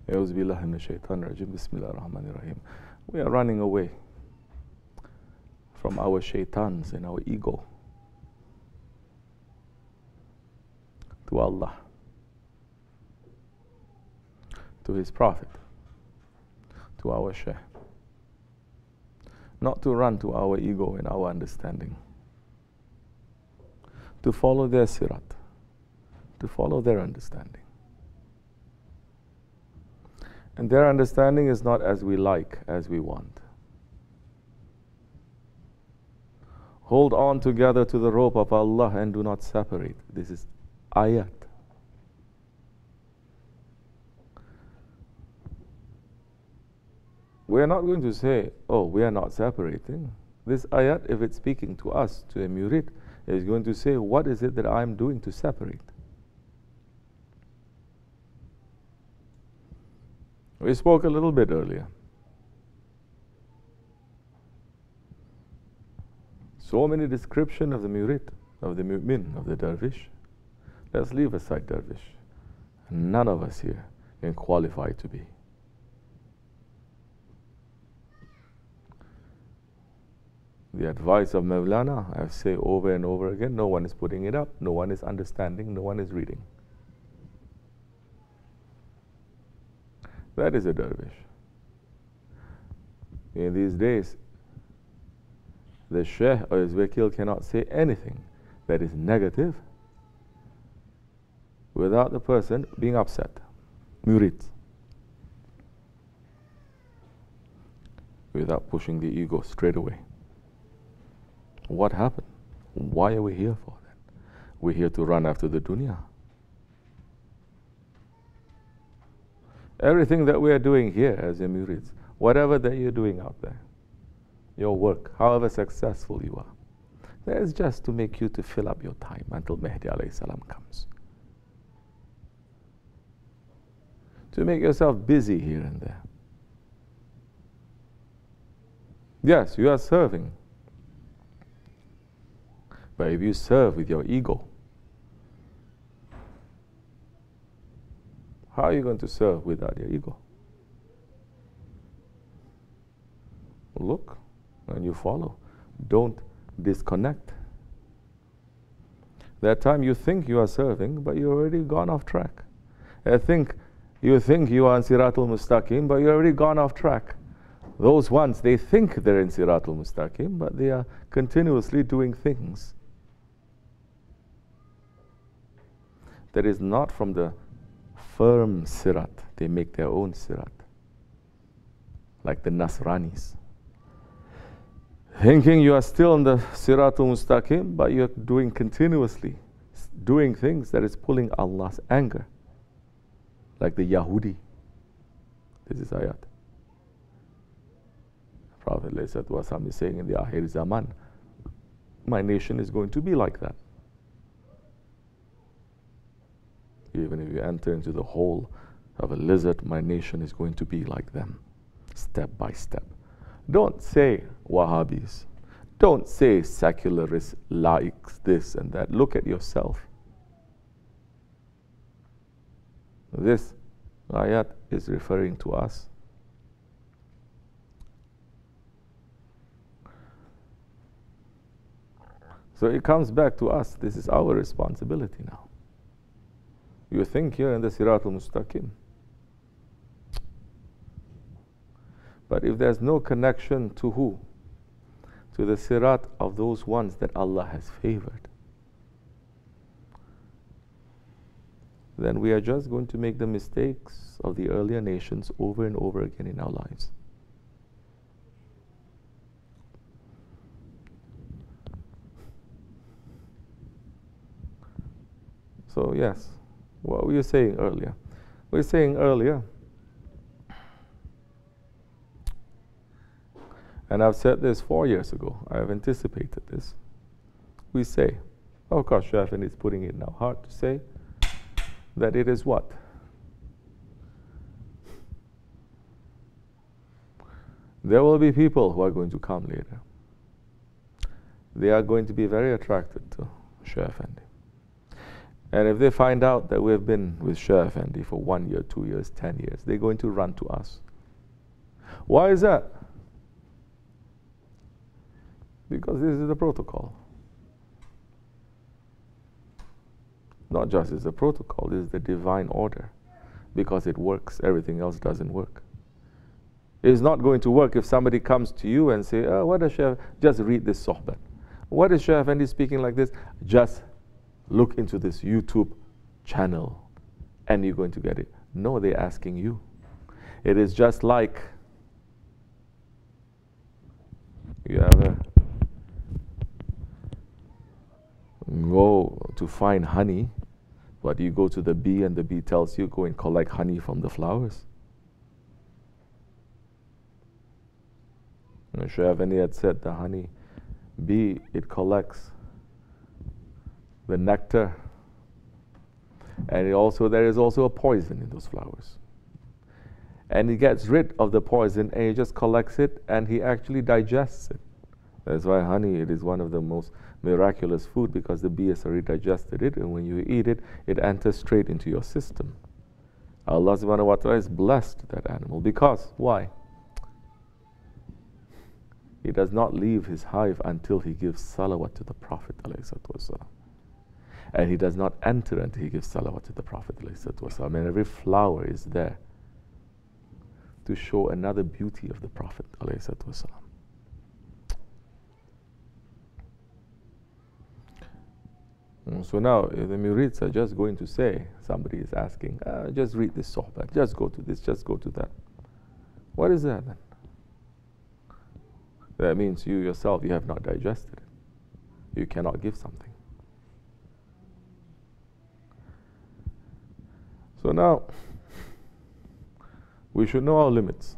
A'udhu billahi minash shaitanir rajim. Bismillahir rahmanir rahim. We are running away from our shaitans and our ego to Allah, to His Prophet, to our Shaykh. Not to run to our ego and our understanding. To follow their Sirat, to follow their understanding. And their understanding is not as we like, as we want. Hold on together to the rope of Allah and do not separate. This is ayat. We are not going to say, oh, we are not separating. This ayat, if it's speaking to us, to a murid, is going to say, what is it that I'm doing to separate? We spoke a little bit earlier. So many description of the murid, of the mu'min, of the dervish. Let's leave aside dervish. None of us here can qualify to be. The advice of Mawlana, I say over and over again, no one is putting it up, no one is understanding, no one is reading. That is a dervish. In these days, the Shaykh or his wakil cannot say anything that is negative without the person being upset. Murid. Without pushing the ego straight away. What happened? Why are we here for then? We're here to run after the dunya. Everything that we are doing here as a murids, whatever that you're doing out there, your work, however successful you are, that is just to make you to fill up your time until Mahdi alayhi salam comes. To make yourself busy here and there. Yes, you are serving. But if you serve with your ego, how are you going to serve without your ego? Look and you follow. Don't disconnect. That time you think you are serving, but you've already gone off track. You think you are in Siratul Mustaqim, but you've already gone off track. Those ones, they think they're in Siratul Mustaqim, but they are continuously doing things that is not from the firm Sirat. They make their own Sirat. Like the Nasranis. Thinking you are still in the Siratul Mustaqim, but you're doing continuously, doing things that is pulling Allah's anger. Like the Yahudi. This is ayat. Prophet ﷺ is saying in the Akhir Zaman, my nation is going to be like that. Even if you enter into the hole of a lizard, my nation is going to be like them, step by step. Don't say Wahhabis. Don't say secularists likes this and that. Look at yourself. This ayat is referring to us. So it comes back to us. This is our responsibility now. You think you're in the Siratul Mustaqim. But if there's no connection to who? To the Sirat of those ones that Allah has favored, then we are just going to make the mistakes of the earlier nations over and over again in our lives. So yes, what were you saying earlier? We were saying earlier, and I've said this 4 years ago, I have anticipated this. We say, of course, Shaykh is putting it in our heart to say that it is what? There will be people who are going to come later. They are going to be very attracted to Shaykh Efendi. And if they find out that we've been with Shaykh Efendi for 1 year, 2 years, 10 years, they're going to run to us. Why is that? Because this is the protocol. Not just as a protocol, this is the divine order. Because it works, everything else doesn't work. It's not going to work if somebody comes to you and say, oh, what is Shaykh? Just read this sohbet. What is Shaykh Efendi speaking like this? Just look into this YouTube channel and you're going to get it. No, they're asking you. It is just like you ever go to find honey, but you go to the bee and the bee tells you, go and collect honey from the flowers. And Shaykh Efendi had said the honey bee, it collects the nectar, and there is also a poison in those flowers. And he gets rid of the poison and he just collects it and he actually digests it. That's why honey, it is one of the most miraculous food, because the bee has already digested it, and when you eat it, it enters straight into your system. Allah subhanahu wa ta'ala has blessed that animal. Because, why? He does not leave his hive until he gives salawat to the Prophet ﷺ. And he does not enter until he gives salawat to the Prophet ﷺ. And every flower is there to show another beauty of the Prophet ﷺ. So now, if the murids are just going to say, somebody is asking, just read this sohbet, just go to this, just go to that. What is that then? That means you yourself, you have not digested it. You cannot give something. So now, we should know our limits.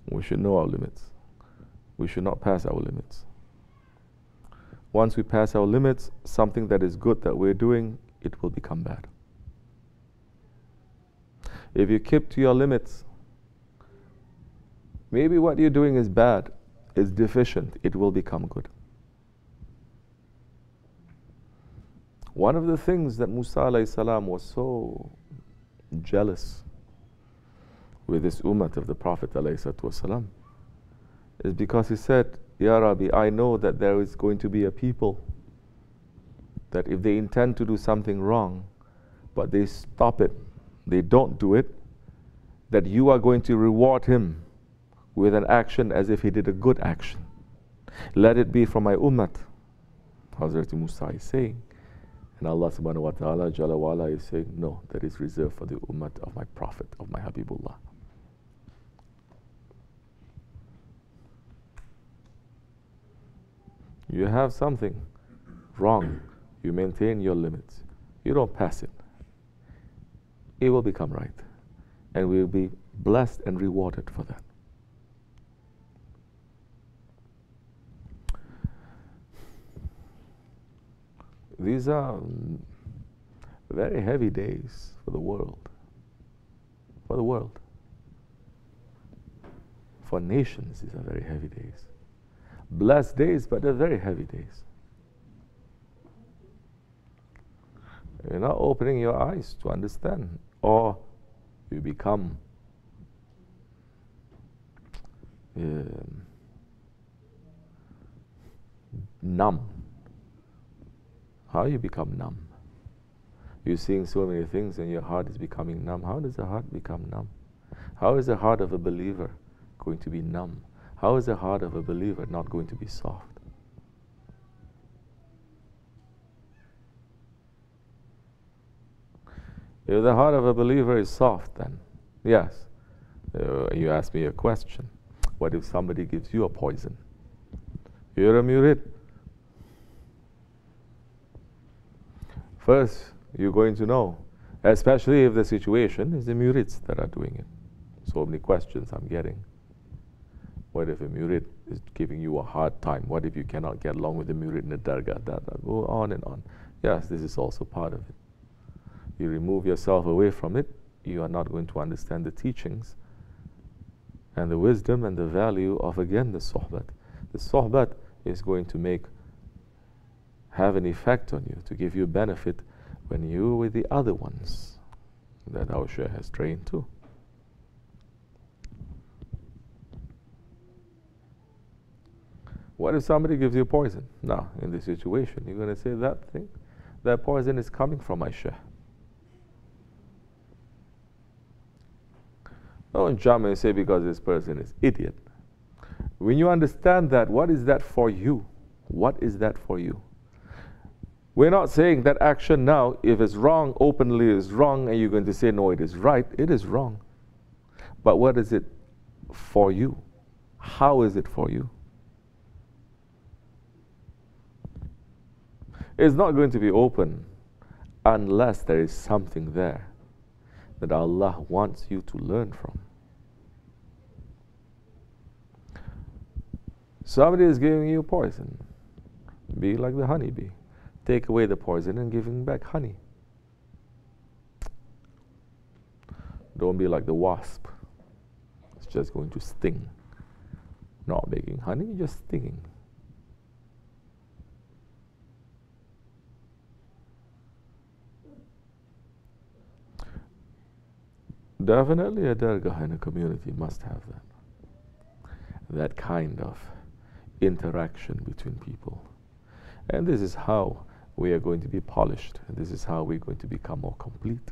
We should know our limits. We should not pass our limits. Once we pass our limits, something that is good that we're doing, it will become bad. If you keep to your limits, maybe what you're doing is bad, is deficient, it will become good. One of the things that Musa alayhi salam was so jealous with this ummah of the Prophet ﷺ is because he said, Ya Rabbi, I know that there is going to be a people that if they intend to do something wrong, but they stop it, they don't do it, that you are going to reward him with an action as if he did a good action. Let it be from my ummah. Hazrat Musa is saying, and Allah subhanahu wa ta'ala Jalla wa ala is saying, no, that is reserved for the ummah of my Prophet, of my Habibullah. You have something wrong, you maintain your limits. You don't pass it. It will become right. And we will be blessed and rewarded for that. These are very heavy days for the world. For the world. For nations, these are very heavy days. Blessed days, but they're very heavy days. You're not opening your eyes to understand, or you become numb. How you become numb? You're seeing so many things and your heart is becoming numb. How does the heart become numb? How is the heart of a believer going to be numb? How is the heart of a believer not going to be soft? If the heart of a believer is soft, then yes. You ask me a question. What if somebody gives you a poison? You're a murid. First, you're going to know, especially if the situation is the murids that are doing it. So many questions I'm getting. What if a murid is giving you a hard time? What if you cannot get along with the murid in the Dergah? That go on and on. Yes, this is also part of it. You remove yourself away from it, you are not going to understand the teachings and the wisdom and the value of, again, the sohbat. The sohbat is going to make have an effect on you, to give you benefit when you with the other ones that our Shaykh has trained too. What if somebody gives you poison? Now, in this situation, you're going to say that thing, that poison is coming from my Shaykh. Don't jump and say because this person is idiot. When you understand that, what is that for you? What is that for you? We're not saying that action now, if it's wrong, openly is wrong, and you're going to say, no, it is right. It is wrong. But what is it for you? How is it for you? It's not going to be open unless there is something there that Allah wants you to learn from. Somebody is giving you poison. Be like the honeybee. Take away the poison and give him back honey. Don't be like the wasp. It's just going to sting. Not making honey, just stinging. Definitely a dergah in a community must have that kind of interaction between people. And this is how we are going to be polished. And this is how we're going to become more complete.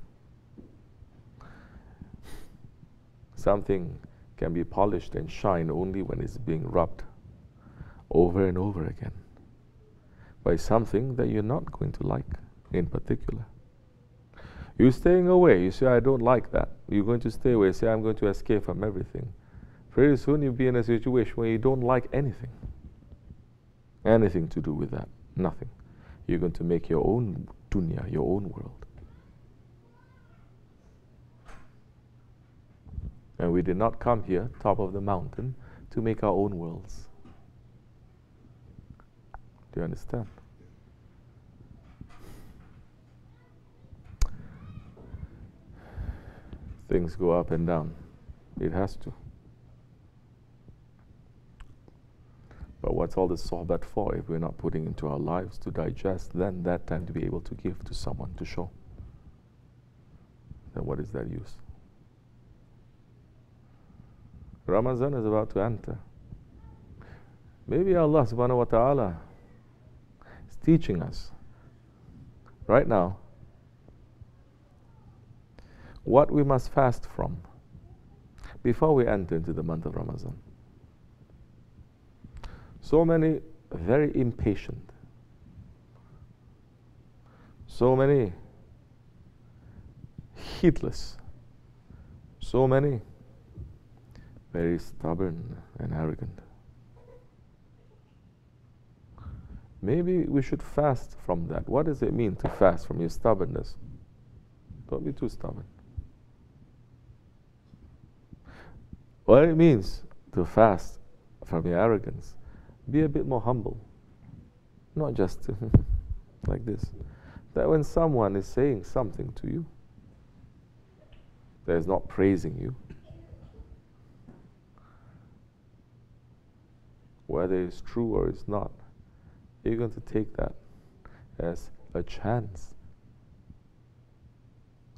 Something can be polished and shine only when it's being rubbed over and over again by something that you're not going to like in particular. You're staying away. You say, I don't like that. You're going to stay away. You say, I'm going to escape from everything. Pretty soon you'll be in a situation where you don't like anything. Anything to do with that. Nothing. You're going to make your own dunya, your own world. And we did not come here, top of the mountain, to make our own worlds. Do you understand? Things go up and down. It has to. But what's all this sohbat for if we're not putting into our lives to digest, then that time to be able to give to someone to show? Then what is that use? Ramadan is about to enter. Maybe Allah subhanahu wa ta'ala is teaching us right now what we must fast from before we enter into the month of Ramadan. So many very impatient, so many heedless, so many very stubborn and arrogant. Maybe we should fast from that. What does it mean to fast from your stubbornness? Don't be too stubborn. What it means to fast from your arrogance, be a bit more humble. Not just like this. That when someone is saying something to you that is not praising you, whether it's true or it's not, you're going to take that as a chance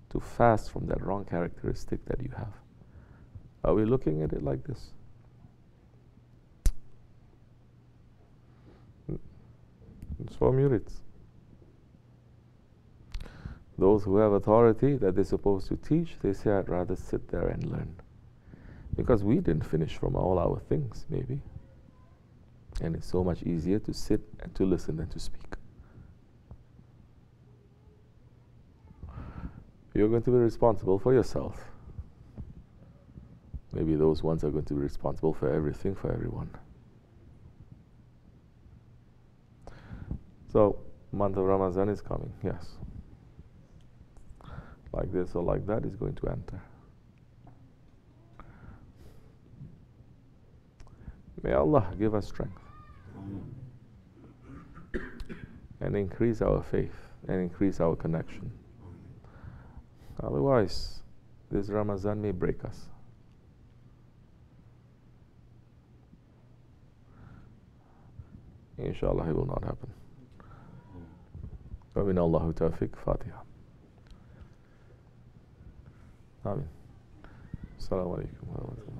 to fast from that wrong characteristic that you have. Are we looking at it like this? It's for murids. Those who have authority that they're supposed to teach, they say, I'd rather sit there and learn. Because we didn't finish from all our things, maybe. And it's so much easier to sit and to listen than to speak. You're going to be responsible for yourself. Maybe those ones are going to be responsible for everything, for everyone. So, month of Ramadan is coming, yes. Like this or like that is going to enter. May Allah give us strength and increase our faith and increase our connection. Otherwise, this Ramadan may break us. Inshallah, it will not happen. ومن الله توفيق. فاتحة. آمين. السلام عليكم ورحمة الله.